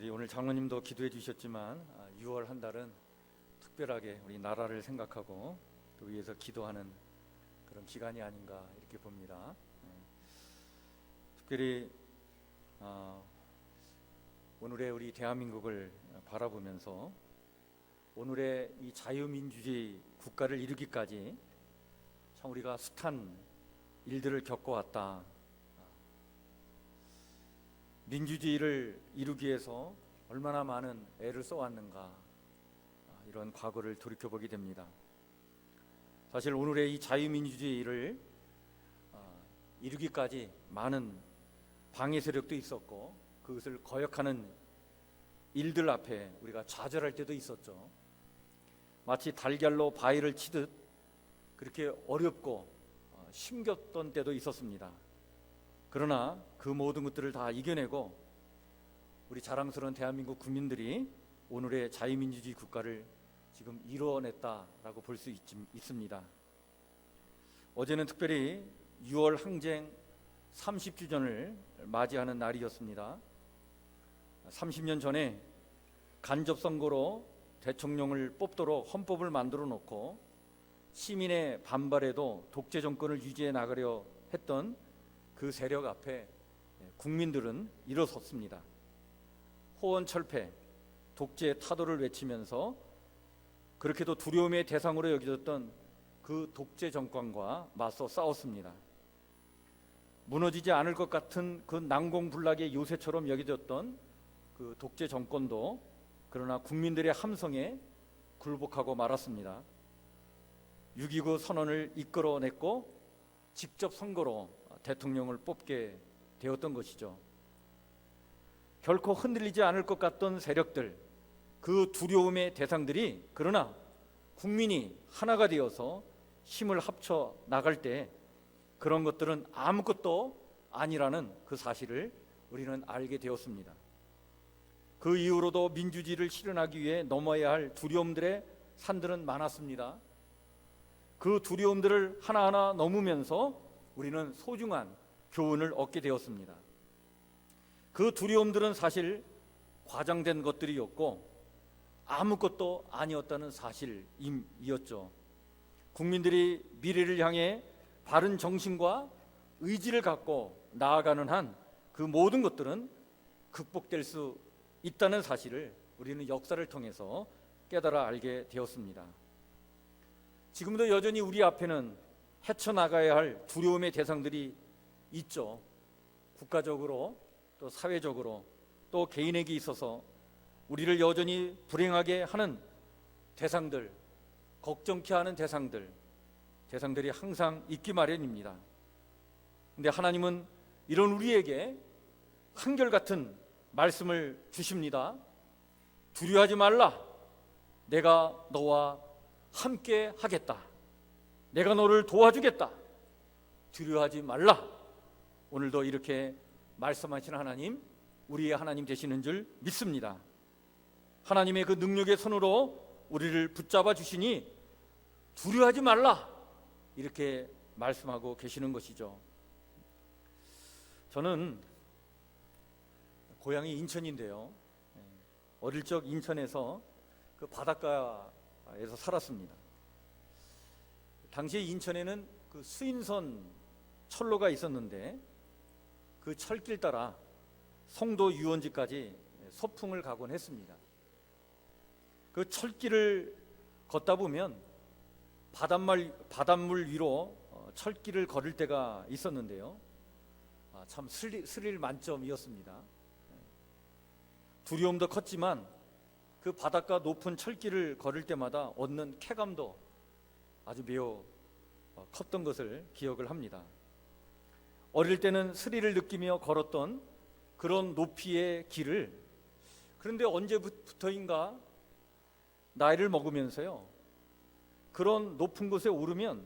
우리 오늘 장로님도 기도해 주셨지만 6월 한 달은 특별하게 우리 나라를 생각하고 또 위해서 기도하는 그런 기간이 아닌가 이렇게 봅니다. 특별히 오늘의 우리 대한민국을 바라보면서 오늘의 이 자유민주주의 국가를 이루기까지 참 우리가 숱한 일들을 겪어왔다. 민주주의를 이루기 위해서 얼마나 많은 애를 써왔는가, 이런 과거를 돌이켜보게 됩니다. 사실 오늘의 이 자유민주주의를 이루기까지 많은 방해 세력도 있었고 그것을 거역하는 일들 앞에 우리가 좌절할 때도 있었죠. 마치 달걀로 바위를 치듯 그렇게 어렵고 힘겼던 때도 있었습니다. 그러나 그 모든 것들을 다 이겨내고 우리 자랑스러운 대한민국 국민들이 오늘의 자유민주주의 국가를 지금 이뤄냈다라고 볼 수 있습니다. 어제는 특별히 6월 항쟁 30주년을 맞이하는 날이었습니다. 30년 전에 간접선거로 대통령을 뽑도록 헌법을 만들어 놓고 시민의 반발에도 독재 정권을 유지해 나가려 했던 그 세력 앞에 국민들은 일어섰습니다. 호언철폐, 독재 타도를 외치면서 그렇게도 두려움의 대상으로 여겨졌던 그 독재 정권과 맞서 싸웠습니다. 무너지지 않을 것 같은 그 난공불락의 요새처럼 여겨졌던 그 독재 정권도 그러나 국민들의 함성에 굴복하고 말았습니다. 6.29 선언을 이끌어냈고 직접 선거로 대통령을 뽑게 되었던 것이죠. 결코 흔들리지 않을 것 같던 세력들, 그 두려움의 대상들이 그러나 국민이 하나가 되어서 힘을 합쳐 나갈 때 그런 것들은 아무것도 아니라는 그 사실을 우리는 알게 되었습니다. 그 이후로도 민주주의를 실현하기 위해 넘어야 할 두려움들의 산들은 많았습니다. 그 두려움들을 하나하나 넘으면서 우리는 소중한 교훈을 얻게 되었습니다. 그 두려움들은 사실 과장된 것들이었고 아무것도 아니었다는 사실이었죠. 국민들이 미래를 향해 바른 정신과 의지를 갖고 나아가는 한 그 모든 것들은 극복될 수 있다는 사실을 우리는 역사를 통해서 깨달아 알게 되었습니다. 지금도 여전히 우리 앞에는 헤쳐나가야 할 두려움의 대상들이 있죠. 국가적으로 또 사회적으로 또 개인에게 있어서 우리를 여전히 불행하게 하는 대상들, 걱정케 하는 대상들이 항상 있기 마련입니다. 근데 하나님은 이런 우리에게 한결같은 말씀을 주십니다. 두려워하지 말라. 내가 너와 함께 하겠다. 내가 너를 도와주겠다. 두려워하지 말라. 오늘도 이렇게 말씀하시는 하나님, 우리의 하나님 되시는 줄 믿습니다. 하나님의 그 능력의 손으로 우리를 붙잡아 주시니 두려워하지 말라. 이렇게 말씀하고 계시는 것이죠. 저는 고향이 인천인데요. 어릴 적 인천에서 그 바닷가에서 살았습니다. 당시에 인천에는 그 수인선 철로가 있었는데 그 철길 따라 송도 유원지까지 소풍을 가곤 했습니다. 그 철길을 걷다 보면 바닷물 위로 철길을 걸을 때가 있었는데요. 참 스릴 만점이었습니다. 두려움도 컸지만 그 바닷가 높은 철길을 걸을 때마다 얻는 쾌감도 아주 매우 컸던 것을 기억을 합니다. 어릴 때는 스릴을 느끼며 걸었던 그런 높이의 길을, 그런데 언제부터인가 나이를 먹으면서요, 그런 높은 곳에 오르면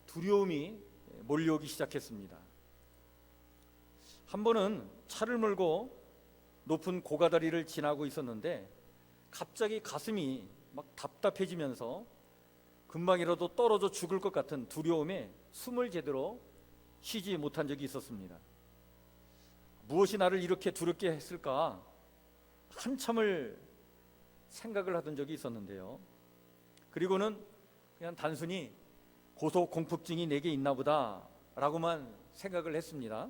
두려움이 몰려오기 시작했습니다. 한 번은 차를 몰고 높은 고가다리를 지나고 있었는데 갑자기 가슴이 막 답답해지면서 금방이라도 떨어져 죽을 것 같은 두려움에 숨을 제대로 쉬지 못한 적이 있었습니다. 무엇이 나를 이렇게 두렵게 했을까? 한참을 생각을 하던 적이 있었는데요. 그리고는 그냥 단순히 고소공포증이 내게 있나 보다 라고만 생각을 했습니다.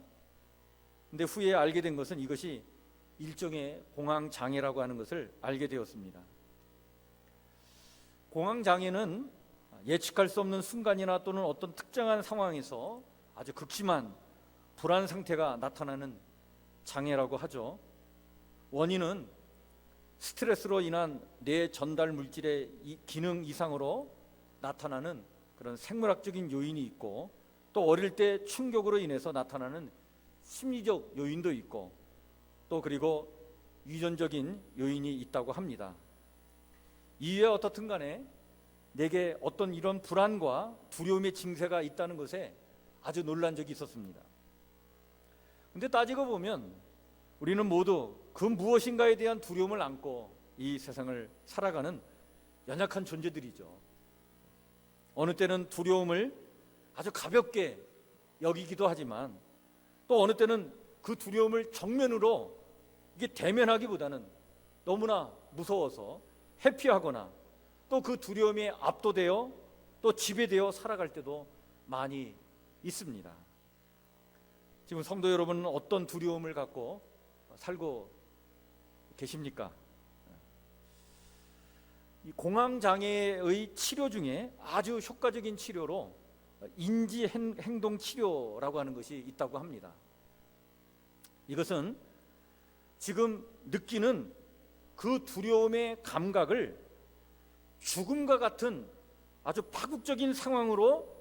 근데 후에 알게 된 것은 이것이 일종의 공황장애라고 하는 것을 알게 되었습니다. 공황장애는 예측할 수 없는 순간이나 또는 어떤 특정한 상황에서 아주 극심한 불안 상태가 나타나는 장애라고 하죠. 원인은 스트레스로 인한 뇌 전달 물질의 기능 이상으로 나타나는 그런 생물학적인 요인이 있고, 또 어릴 때 충격으로 인해서 나타나는 심리적 요인도 있고, 또 그리고 유전적인 요인이 있다고 합니다. 이에 어떻든 간에 내게 어떤 이런 불안과 두려움의 증세가 있다는 것에 아주 놀란 적이 있었습니다. 근데 따지고 보면 우리는 모두 그 무엇인가에 대한 두려움을 안고 이 세상을 살아가는 연약한 존재들이죠. 어느 때는 두려움을 아주 가볍게 여기기도 하지만, 또 어느 때는 그 두려움을 정면으로 이게 대면하기보다는 너무나 무서워서 회피하거나, 또 그 두려움에 압도되어 또 지배되어 살아갈 때도 많이 있습니다. 지금 성도 여러분은 어떤 두려움을 갖고 살고 계십니까? 이 공황장애의 치료 중에 아주 효과적인 치료로 인지행동 치료라고 하는 것이 있다고 합니다. 이것은 지금 느끼는 그 두려움의 감각을 죽음과 같은 아주 파국적인 상황으로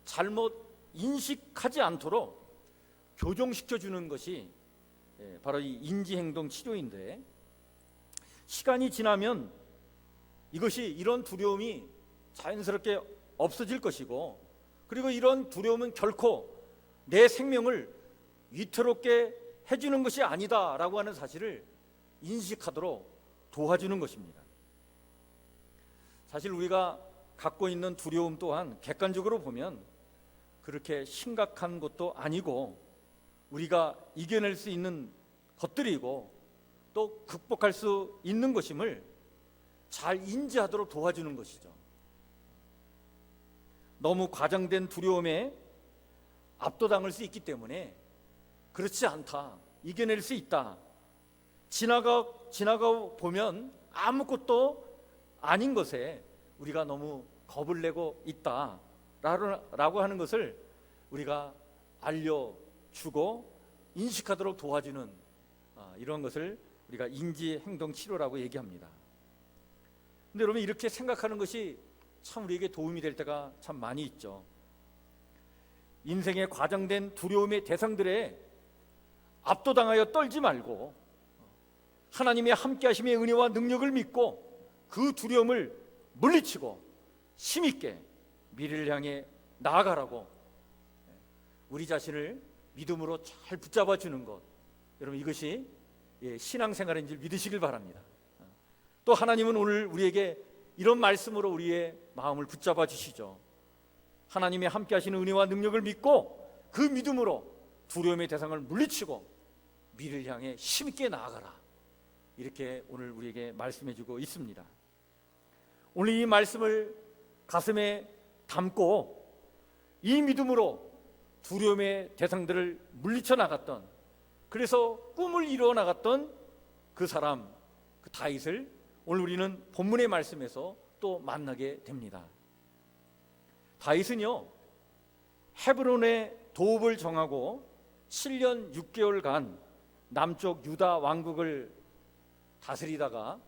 잘못 인식하지 않도록 교정시켜주는 것이 바로 이 인지행동 치료인데, 시간이 지나면 이것이, 이런 두려움이 자연스럽게 없어질 것이고, 그리고 이런 두려움은 결코 내 생명을 위태롭게 해주는 것이 아니다라고 하는 사실을 인식하도록 도와주는 것입니다. 사실 우리가 갖고 있는 두려움 또한 객관적으로 보면 그렇게 심각한 것도 아니고, 우리가 이겨낼 수 있는 것들이고 또 극복할 수 있는 것임을 잘 인지하도록 도와주는 것이죠. 너무 과장된 두려움에 압도당할 수 있기 때문에 그렇지 않다, 이겨낼 수 있다, 지나가 보면 아무것도 아닌 것에 우리가 너무 겁을 내고 있다라고 하는 것을 우리가 알려주고 인식하도록 도와주는 이런 것을 우리가 인지행동치료라고 얘기합니다. 근데 여러분, 이렇게 생각하는 것이 참 우리에게 도움이 될 때가 참 많이 있죠. 인생의 과장된 두려움의 대상들에 압도당하여 떨지 말고 하나님의 함께하심의 은혜와 능력을 믿고 그 두려움을 물리치고 힘있게 미래를 향해 나아가라고 우리 자신을 믿음으로 잘 붙잡아 주는 것, 여러분 이것이 신앙생활인 줄 믿으시길 바랍니다. 또 하나님은 오늘 우리에게 이런 말씀으로 우리의 마음을 붙잡아 주시죠. 하나님의 함께 하시는 은혜와 능력을 믿고 그 믿음으로 두려움의 대상을 물리치고 미래를 향해 힘있게 나아가라, 이렇게 오늘 우리에게 말씀해 주고 있습니다. 오늘 이 말씀을 가슴에 담고 이 믿음으로 두려움의 대상들을 물리쳐 나갔던, 그래서 꿈을 이루어 나갔던 그 사람, 그 다윗을 오늘 우리는 본문의 말씀에서 또 만나게 됩니다. 다윗은요, 헤브론에 도읍을 정하고 7년 6개월간 남쪽 유다 왕국을 다스리다가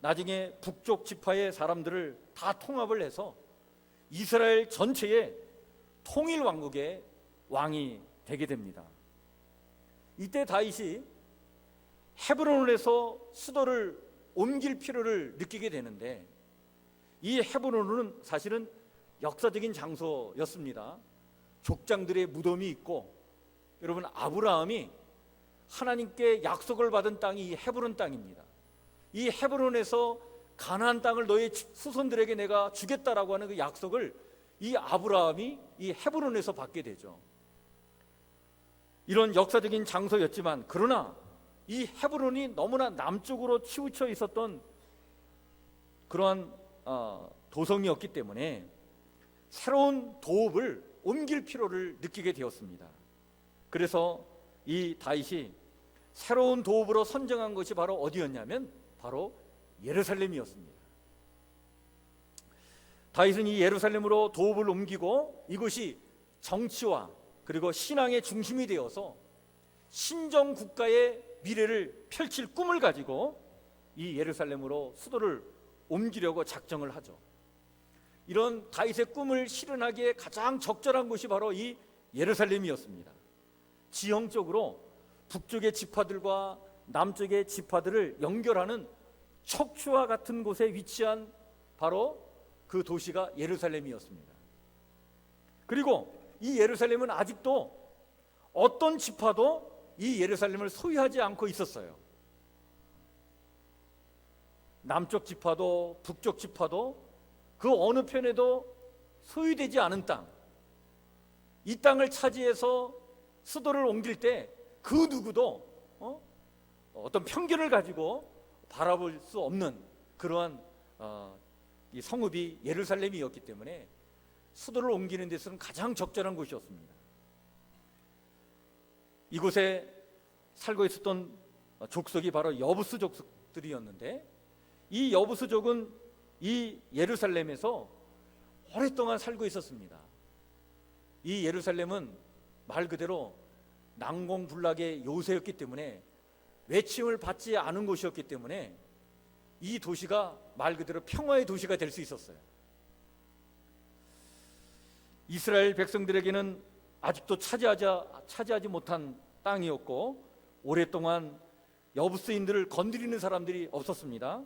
나중에 북쪽 지파의 사람들을 다 통합을 해서 이스라엘 전체의 통일 왕국의 왕이 되게 됩니다. 이때 다윗이 헤브론에서 수도를 옮길 필요를 느끼게 되는데, 이 헤브론은 사실은 역사적인 장소였습니다. 족장들의 무덤이 있고, 여러분 아브라함이 하나님께 약속을 받은 땅이 이 헤브론 땅입니다. 이 헤브론에서 가나안 땅을 너의 후손들에게 내가 주겠다라고 하는 그 약속을 이 아브라함이 이 헤브론에서 받게 되죠. 이런 역사적인 장소였지만, 그러나 이 헤브론이 너무나 남쪽으로 치우쳐 있었던 그러한 도성이었기 때문에 새로운 도읍을 옮길 필요를 느끼게 되었습니다. 그래서 이 다윗이 새로운 도읍으로 선정한 것이 바로 어디였냐면 바로 예루살렘이었습니다. 다윗은 이 예루살렘으로 도읍을 옮기고 이것이 정치와 그리고 신앙의 중심이 되어서 신정 국가의 미래를 펼칠 꿈을 가지고 이 예루살렘으로 수도를 옮기려고 작정을 하죠. 이런 다윗의 꿈을 실현하기에 가장 적절한 곳이 바로 이 예루살렘이었습니다. 지형적으로 북쪽의 지파들과 남쪽의 지파들을 연결하는 척추와 같은 곳에 위치한 바로 그 도시가 예루살렘이었습니다. 그리고 이 예루살렘은 아직도 어떤 지파도 이 예루살렘을 소유하지 않고 있었어요. 남쪽 지파도 북쪽 지파도 그 어느 편에도 소유되지 않은 땅, 이 땅을 차지해서 수도를 옮길 때 그 누구도 어떤 편견을 가지고 바라볼 수 없는 그러한 이 성읍이 예루살렘이었기 때문에 수도를 옮기는 데서는 가장 적절한 곳이었습니다. 이곳에 살고 있었던 족속이 바로 여부스 족속들이었는데, 이 여부스족은 이 예루살렘에서 오랫동안 살고 있었습니다. 이 예루살렘은 말 그대로 난공불락의 요새였기 때문에 외침을 받지 않은 곳이었기 때문에 이 도시가 말 그대로 평화의 도시가 될 수 있었어요. 이스라엘 백성들에게는 아직도 차지하지 못한 땅이었고 오랫동안 여부스인들을 건드리는 사람들이 없었습니다.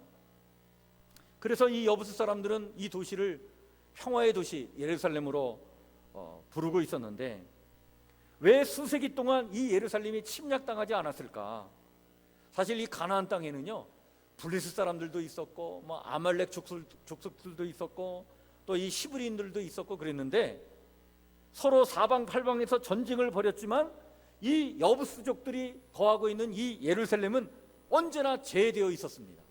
그래서 이 여부스 사람들은 이 도시를 평화의 도시 예루살렘으로 부르고 있었는데, 왜 수세기 동안 이 예루살렘이 침략당하지 않았을까? 사실 이 가나안 땅에는요, 블레셋 사람들도 있었고 뭐 아말렉 족속들도 있었고 또 이 히브리인들도 있었고 그랬는데, 서로 사방팔방에서 전쟁을 벌였지만 이 여부스족들이 거하고 있는 이 예루살렘은 언제나 제외되어 있었습니다.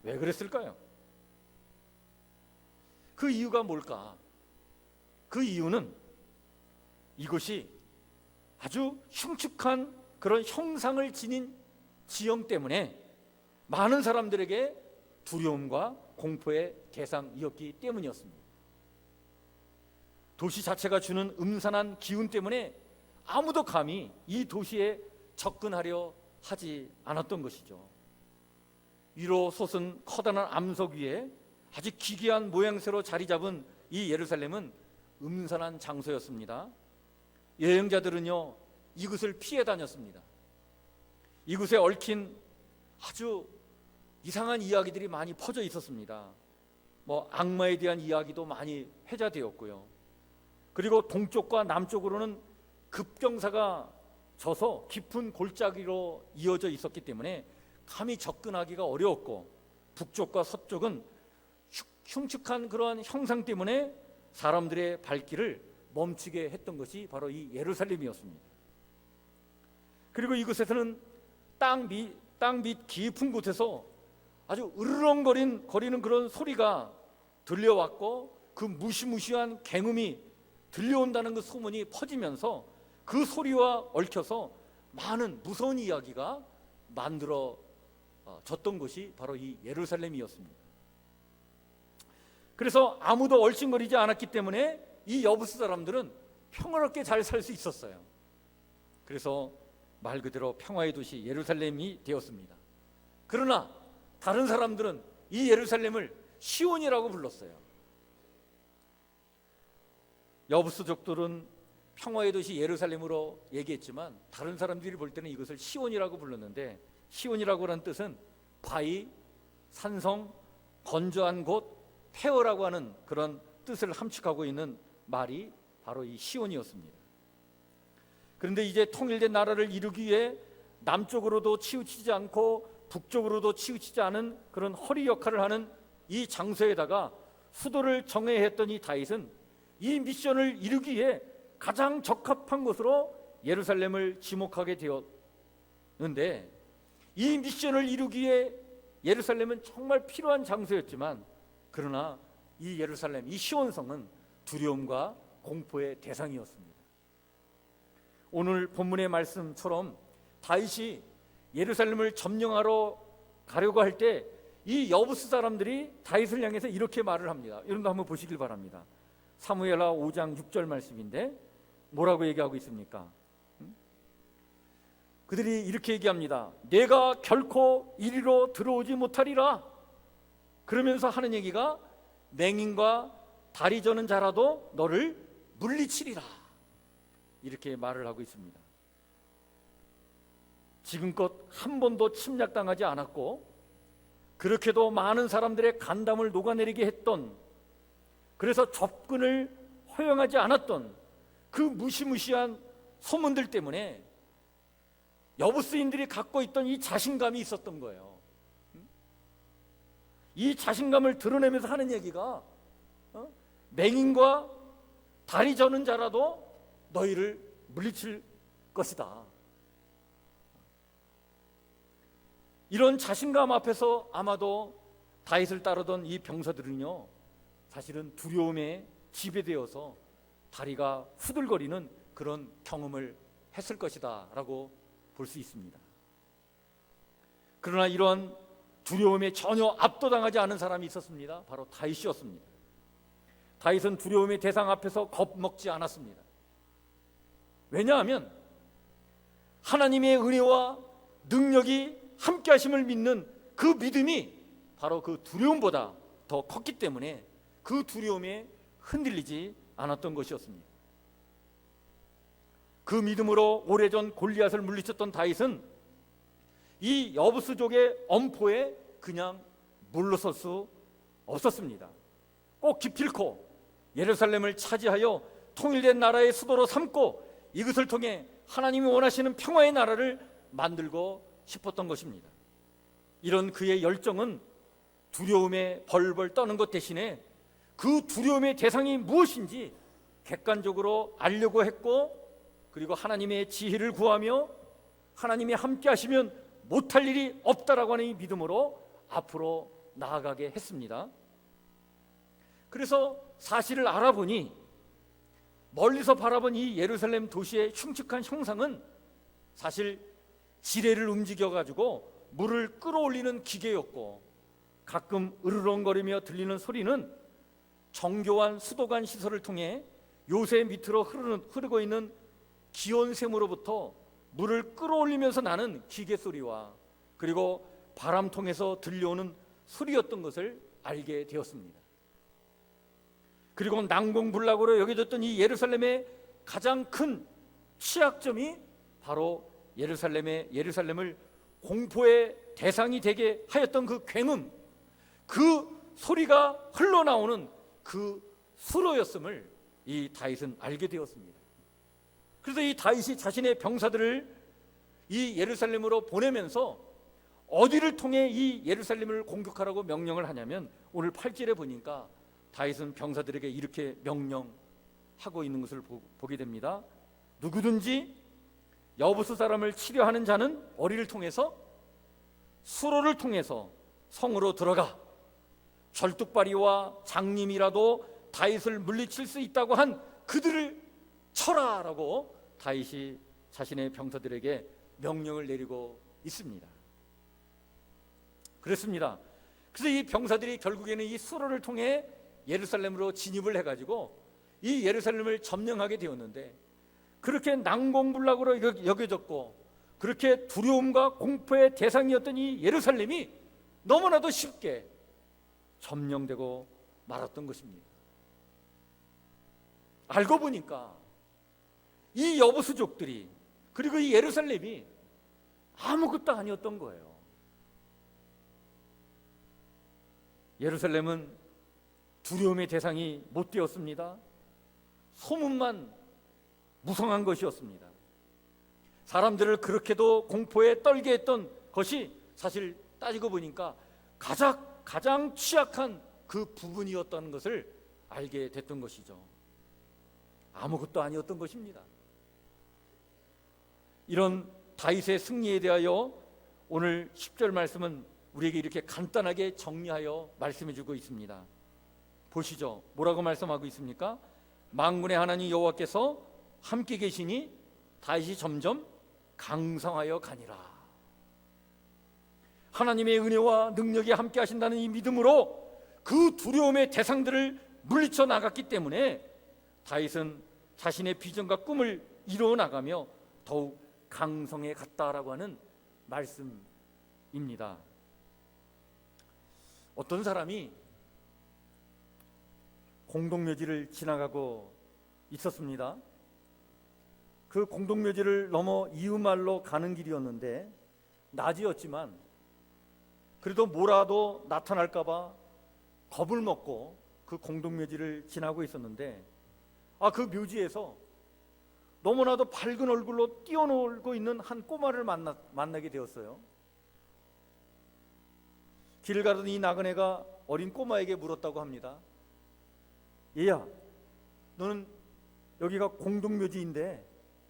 왜 그랬을까요? 그 이유가 뭘까? 그 이유는 이곳이 아주 흉측한 그런 형상을 지닌 지형 때문에 많은 사람들에게 두려움과 공포의 대상이었기 때문이었습니다. 도시 자체가 주는 음산한 기운 때문에 아무도 감히 이 도시에 접근하려 하지 않았던 것이죠. 위로 솟은 커다란 암석 위에 아주 기괴한 모양새로 자리 잡은 이 예루살렘은 음산한 장소였습니다. 여행자들은요, 이곳을 피해 다녔습니다. 이곳에 얽힌 아주 이상한 이야기들이 많이 퍼져 있었습니다. 뭐 악마에 대한 이야기도 많이 회자되었고요. 그리고 동쪽과 남쪽으로는 급경사가 져서 깊은 골짜기로 이어져 있었기 때문에 감히 접근하기가 어려웠고, 북쪽과 서쪽은 흉측한 그러한 형상 때문에 사람들의 발길을 멈추게 했던 것이 바로 이 예루살렘이었습니다. 그리고 이곳에서는 땅 밑 깊은 곳에서 아주 으르렁거리는 그런 소리가 들려왔고, 그 무시무시한 갱음이 들려온다는 그 소문이 퍼지면서 그 소리와 얽혀서 많은 무서운 이야기가 만들어졌던 것이 바로 이 예루살렘이었습니다. 그래서 아무도 얼씬거리지 않았기 때문에 이 여부스 사람들은 평화롭게 잘 살 수 있었어요. 그래서 말 그대로 평화의 도시 예루살렘이 되었습니다. 그러나 다른 사람들은 이 예루살렘을 시온이라고 불렀어요. 여부스족들은 평화의 도시 예루살렘으로 얘기했지만 다른 사람들이 볼 때는 이것을 시온이라고 불렀는데, 시온이라고 하는 뜻은 바위, 산성, 건조한 곳, 폐허라고 하는 그런 뜻을 함축하고 있는 말이 바로 이 시온이었습니다. 그런데 이제 통일된 나라를 이루기 위해 남쪽으로도 치우치지 않고 북쪽으로도 치우치지 않은 그런 허리 역할을 하는 이 장소에다가 수도를 정해야 했던 이 다윗은 이 미션을 이루기 위해 가장 적합한 곳으로 예루살렘을 지목하게 그런데 이 미션을 이루기 위해 예루살렘은 정말 필요한 장소였지만, 그러나 이 예루살렘, 이 시온성은 두려움과 공포의 대상이었습니다. 오늘 본문의 말씀처럼 다윗이 예루살렘을 점령하러 가려고 할 때 이 여부스 사람들이 다윗을 향해서 이렇게 말을 합니다. 여러분도 한번 보시길 바랍니다. 사무엘하 5장 6절 말씀인데 뭐라고 얘기하고 있습니까? 그들이 이렇게 얘기합니다. 내가 결코 이리로 들어오지 못하리라. 그러면서 하는 얘기가 맹인과 다리 저는 자라도 너를 물리치리라, 이렇게 말을 하고 있습니다. 지금껏 한 번도 침략당하지 않았고, 그렇게도 많은 사람들의 간담을 녹아내리게 했던, 그래서 접근을 허용하지 않았던 그 무시무시한 소문들 때문에 여부스인들이 갖고 있던 이 자신감이 있었던 거예요. 이 자신감을 드러내면서 하는 얘기가 맹인과 다리 저는 자라도 너희를 물리칠 것이다. 이런 자신감 앞에서 아마도 다윗을 따르던 이 병사들은요, 사실은 두려움에 지배되어서 다리가 후들거리는 그런 경험을 했을 것이다 라고 볼 수 있습니다. 그러나 이런 두려움에 전혀 압도당하지 않은 사람이 있었습니다. 바로 다윗이었습니다. 다윗은 두려움의 대상 앞에서 겁먹지 않았습니다. 왜냐하면 하나님의 은혜와 능력이 함께 하심을 믿는 그 믿음이 바로 그 두려움보다 더 컸기 때문에 그 두려움에 흔들리지 않았던 것이었습니다. 그 믿음으로 오래전 골리앗을 물리쳤던 다윗은 이 여부스족의 엄포에 그냥 물러설 수 없었습니다. 꼭 기필코 예루살렘을 차지하여 통일된 나라의 수도로 삼고 이것을 통해 하나님이 원하시는 평화의 나라를 만들고 싶었던 것입니다. 이런 그의 열정은 두려움에 벌벌 떠는 것 대신에 그 두려움의 대상이 무엇인지 객관적으로 알려고 했고, 그리고 하나님의 지혜를 구하며 하나님이 함께 하시면 못할 일이 없다라고 하는 이 믿음으로 앞으로 나아가게 했습니다. 그래서 사실을 알아보니 멀리서 바라본 이 예루살렘 도시의 흉측한 형상은 사실 지뢰를 움직여가지고 물을 끌어올리는 기계였고, 가끔 으르렁거리며 들리는 소리는 정교한 수도관 시설을 통해 요새 밑으로 흐르고 있는 기온샘으로부터 물을 끌어올리면서 나는 기계 소리와 그리고 바람 통해서 들려오는 소리였던 것을 알게 되었습니다. 그리고 난공불락으로 여겨졌던 이 예루살렘의 가장 큰 취약점이 바로 예루살렘을 공포의 대상이 되게 하였던 그 굉음, 그 소리가 흘러나오는 그 수로였음을 이 다윗은 알게 되었습니다. 그래서 이 다윗이 자신의 병사들을 이 예루살렘으로 보내면서 어디를 통해 이 예루살렘을 공격하라고 명령을 하냐면, 오늘 8절에 보니까 다윗은 병사들에게 이렇게 명령하고 있는 것을 보게 됩니다. 누구든지 여부스 사람을 치려하는 자는 어리를 통해서 수로를 통해서 성으로 들어가 절뚝발이와 장님이라도 다윗을 물리칠 수 있다고 한 그들을 쳐라라고 다윗이 자신의 병사들에게 명령을 내리고 있습니다. 그렇습니다. 그래서 이 병사들이 결국에는 이 수로를 통해 예루살렘으로 진입을 해가지고 이 예루살렘을 점령하게 되었는데, 그렇게 난공불락으로 여겨졌고 그렇게 두려움과 공포의 대상이었던 이 예루살렘이 너무나도 쉽게 점령되고 말았던 것입니다. 알고 보니까 이 여부수족들이, 그리고 이 예루살렘이 아무것도 아니었던 거예요. 예루살렘은 두려움의 대상이 못 되었습니다. 소문만 무성한 것이었습니다. 사람들을 그렇게도 공포에 떨게 했던 것이 사실 따지고 보니까 가장 취약한 그 부분이었다는 것을 알게 됐던 것이죠. 아무것도 아니었던 것입니다. 이런 다윗의 승리에 대하여 오늘 10절 말씀은 우리에게 이렇게 간단하게 정리하여 말씀해 주고 있습니다. 보시죠. 뭐라고 말씀하고 있습니까? 만군의 하나님 여호와께서 함께 계시니 다윗이 점점 강성하여 가니라. 하나님의 은혜와 능력이 함께 하신다는 이 믿음으로 그 두려움의 대상들을 물리쳐 나갔기 때문에 다윗은 자신의 비전과 꿈을 이루어 나가며 더욱 강성해 갔다라고 하는 말씀입니다. 어떤 사람이 공동묘지를 지나가고 있었습니다. 그 공동묘지를 넘어 이웃마을로 가는 길이었는데 낮이었지만 그래도 뭐라도 나타날까 봐 겁을 먹고 그 공동묘지를 지나고 있었는데 그 묘지에서 너무나도 밝은 얼굴로 뛰어놀고 있는 한 꼬마를 만나게 되었어요. 길을 가던 이 나그네가 어린 꼬마에게 물었다고 합니다. 얘야, 너는 여기가 공동묘지인데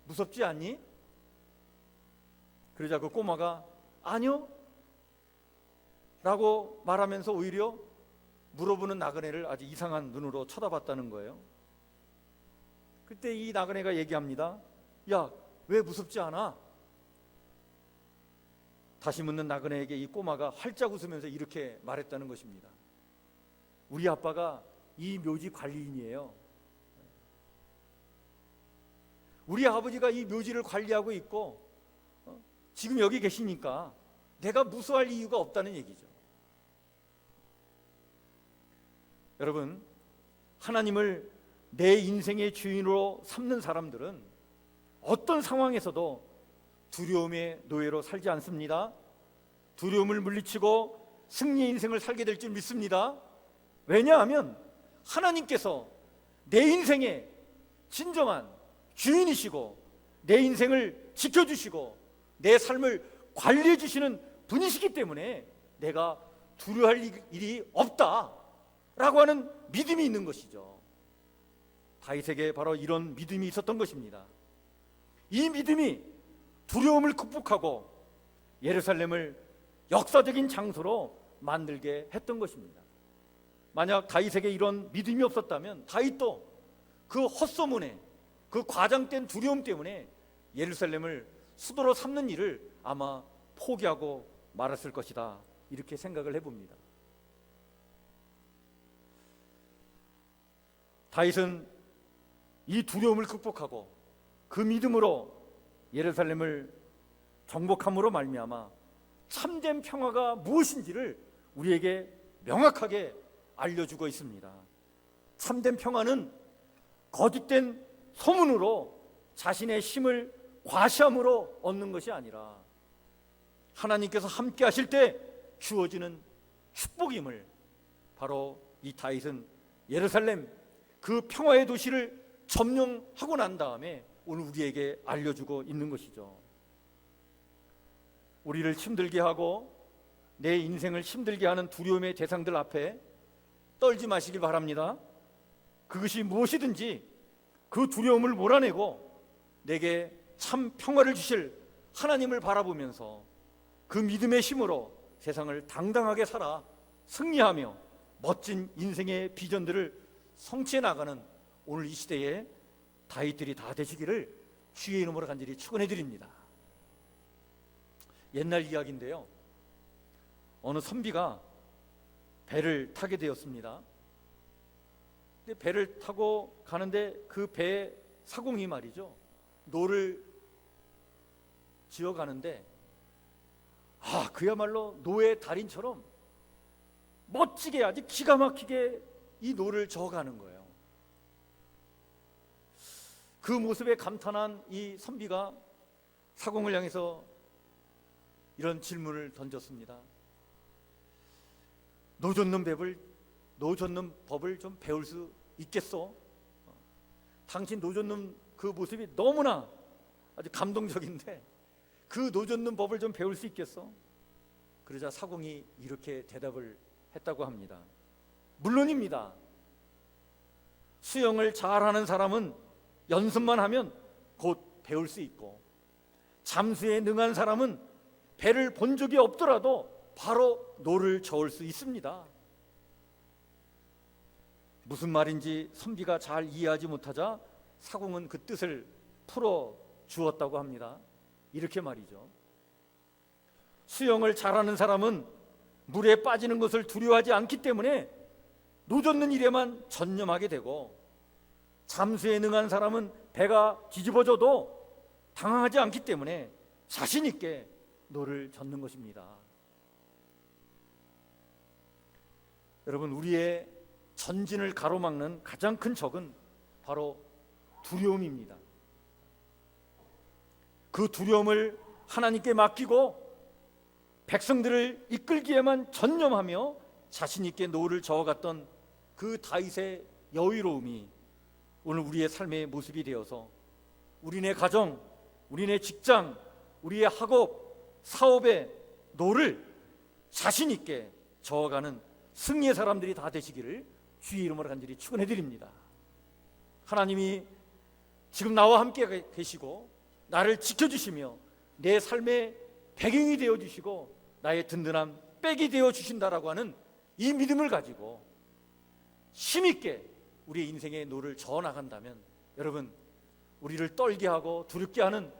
무섭지 않니? 그러자 그 꼬마가 아니요 라고 말하면서 오히려 물어보는 나그네를 아주 이상한 눈으로 쳐다봤다는 거예요. 그때 이 나그네가 얘기합니다. 야, 왜 무섭지 않아? 다시 묻는 나그네에게 이 꼬마가 활짝 웃으면서 이렇게 말했다는 것입니다. 우리 아빠가 이 묘지 관리인이에요. 우리 아버지가 이 묘지를 관리하고 있고 지금 여기 계시니까 내가 무서워할 이유가 없다는 얘기죠. 여러분, 하나님을 내 인생의 주인으로 삼는 사람들은 어떤 상황에서도 두려움의 노예로 살지 않습니다. 두려움을 물리치고 승리의 인생을 살게 될 줄 믿습니다. 왜냐하면 하나님께서 내 인생의 진정한 주인이시고 내 인생을 지켜주시고 내 삶을 관리해 주시는 분이시기 때문에 내가 두려워할 일이 없다라고 하는 믿음이 있는 것이죠. 다윗에게 바로 이런 믿음이 있었던 것입니다. 이 믿음이 두려움을 극복하고 예루살렘을 역사적인 장소로 만들게 했던 것입니다. 만약 다윗에게 이런 믿음이 없었다면 다윗도 그 헛소문에 그 과장된 두려움 때문에 예루살렘을 수도로 삼는 일을 아마 포기하고 말았을 것이다, 이렇게 생각을 해봅니다. 다윗은 이 두려움을 극복하고 그 믿음으로 예루살렘을 정복함으로 말미암아 참된 평화가 무엇인지를 우리에게 명확하게 알려주고 있습니다. 참된 평화는 거짓된 소문으로 자신의 힘을 과시함으로 얻는 것이 아니라 하나님께서 함께 하실 때 주어지는 축복임을 바로 이 다윗은 예루살렘 그 평화의 도시를 점령하고 난 다음에 오늘 우리에게 알려주고 있는 것이죠. 우리를 힘들게 하고 내 인생을 힘들게 하는 두려움의 대상들 앞에 떨지 마시길 바랍니다. 그것이 무엇이든지 그 두려움을 몰아내고 내게 참 평화를 주실 하나님을 바라보면서 그 믿음의 힘으로 세상을 당당하게 살아 승리하며 멋진 인생의 비전들을 성취해 나가는 오늘 이 시대에 다윗들이 다 되시기를 주의 이름으로 간절히 축원해 드립니다. 옛날 이야기인데요, 어느 선비가 배를 타게 되었습니다. 근데 배를 타고 가는데 그 배의 사공이 말이죠, 노를 지어가는데 그야말로 노의 달인처럼 멋지게 아주 기가 막히게 이 노를 저어가는 거예요. 그 모습에 감탄한 이 선비가 사공을 향해서 이런 질문을 던졌습니다. 노 젓는 법을 좀 배울 수 있겠소? 당신 노 젓는 그 모습이 너무나 아주 감동적인데 그 노 젓는 법을 좀 배울 수 있겠소? 그러자 사공이 이렇게 대답을 했다고 합니다. 물론입니다. 수영을 잘하는 사람은 연습만 하면 곧 배울 수 있고 잠수에 능한 사람은 배를 본 적이 없더라도 바로 노를 저을 수 있습니다. 무슨 말인지 선비가 잘 이해하지 못하자 사공은 그 뜻을 풀어 주었다고 합니다. 이렇게 말이죠. 수영을 잘하는 사람은 물에 빠지는 것을 두려워하지 않기 때문에 노젓는 일에만 전념하게 되고, 잠수에 능한 사람은 배가 뒤집어져도 당황하지 않기 때문에 자신 있게 노를 젓는 것입니다. 여러분, 우리의 전진을 가로막는 가장 큰 적은 바로 두려움입니다. 그 두려움을 하나님께 맡기고 백성들을 이끌기에만 전념하며 자신 있게 노를 저어갔던 그 다윗의 여유로움이 오늘 우리의 삶의 모습이 되어서 우리네 가정, 우리네 직장, 우리의 학업, 사업의 노를 자신 있게 저어가는 승리의 사람들이 다 되시기를 주의 이름으로 간절히 축원해 드립니다. 하나님이 지금 나와 함께 계시고 나를 지켜주시며 내 삶의 배경이 되어주시고 나의 든든한 백이 되어주신다라고 하는 이 믿음을 가지고 힘있게 우리의 인생의 노를 저어나간다면, 여러분, 우리를 떨게 하고 두렵게 하는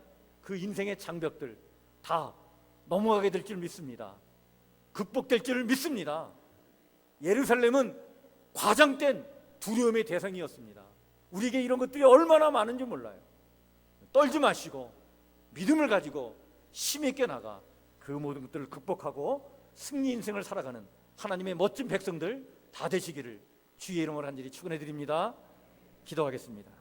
그 인생의 장벽들 다 넘어가게 될 줄 믿습니다. 극복될 줄 믿습니다. 예루살렘은 과장된 두려움의 대상이었습니다. 우리에게 이런 것들이 얼마나 많은지 몰라요. 떨지 마시고 믿음을 가지고 힘있게 나가 그 모든 것들을 극복하고 승리 인생을 살아가는 하나님의 멋진 백성들 다 되시기를 주의 이름으로 간절히 축원해 드립니다. 기도하겠습니다.